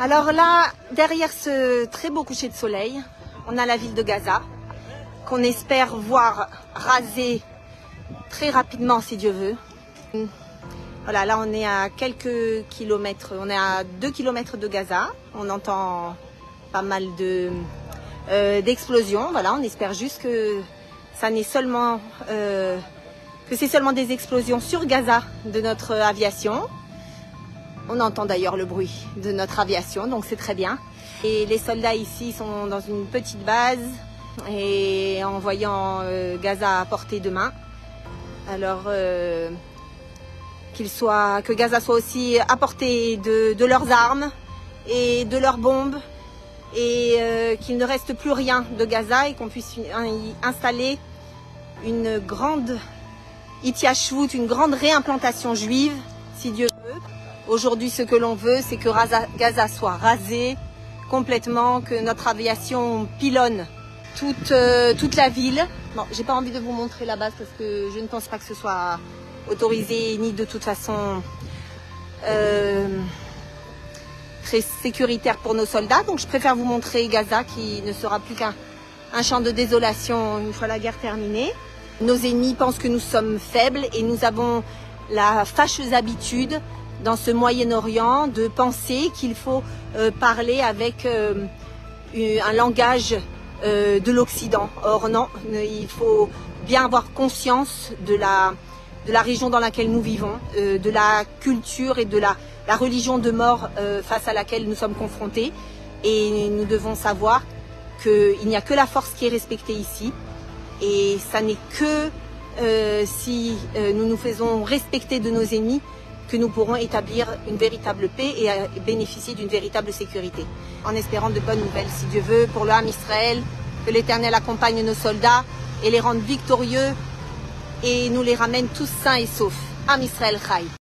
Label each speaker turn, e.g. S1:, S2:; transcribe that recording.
S1: Alors là, derrière ce très beau coucher de soleil, on a la ville de Gaza, qu'on espère voir rasée très rapidement si Dieu veut. Voilà, là on est à quelques kilomètres, on est à 2 kilomètres de Gaza, on entend pas mal d'explosions. Voilà, on espère juste que ça n'est seulement que c'est seulement des explosions sur Gaza de notre aviation. On entend d'ailleurs le bruit de notre aviation, donc c'est très bien. Et les soldats ici sont dans une petite base et en voyant Gaza à portée de main. Alors que Gaza soit aussi à portée de leurs armes et de leurs bombes et qu'il ne reste plus rien de Gaza et qu'on puisse y installer une grande Hitiyashvut, une grande réimplantation juive, si Dieu veut. Aujourd'hui, ce que l'on veut, c'est que Gaza soit rasée complètement, que notre aviation pilonne toute la ville. Bon, j'ai pas envie de vous montrer la base parce que je ne pense pas que ce soit autorisé ni de toute façon très sécuritaire pour nos soldats. Donc je préfère vous montrer Gaza qui ne sera plus qu'un champ de désolation une fois la guerre terminée. Nos ennemis pensent que nous sommes faibles et nous avons la fâcheuse habitude dans ce Moyen-Orient de penser qu'il faut parler avec un langage de l'Occident. Or non, il faut bien avoir conscience de la région dans laquelle nous vivons, de la culture et de la religion de mort face à laquelle nous sommes confrontés. Et nous devons savoir qu'il n'y a que la force qui est respectée ici. Et ça n'est que si nous nous faisons respecter de nos ennemis que nous pourrons établir une véritable paix et bénéficier d'une véritable sécurité. En espérant de bonnes nouvelles, si Dieu veut, pour l'âme Israël, que l'Éternel accompagne nos soldats et les rende victorieux et nous les ramène tous sains et saufs. Am Israël Chai.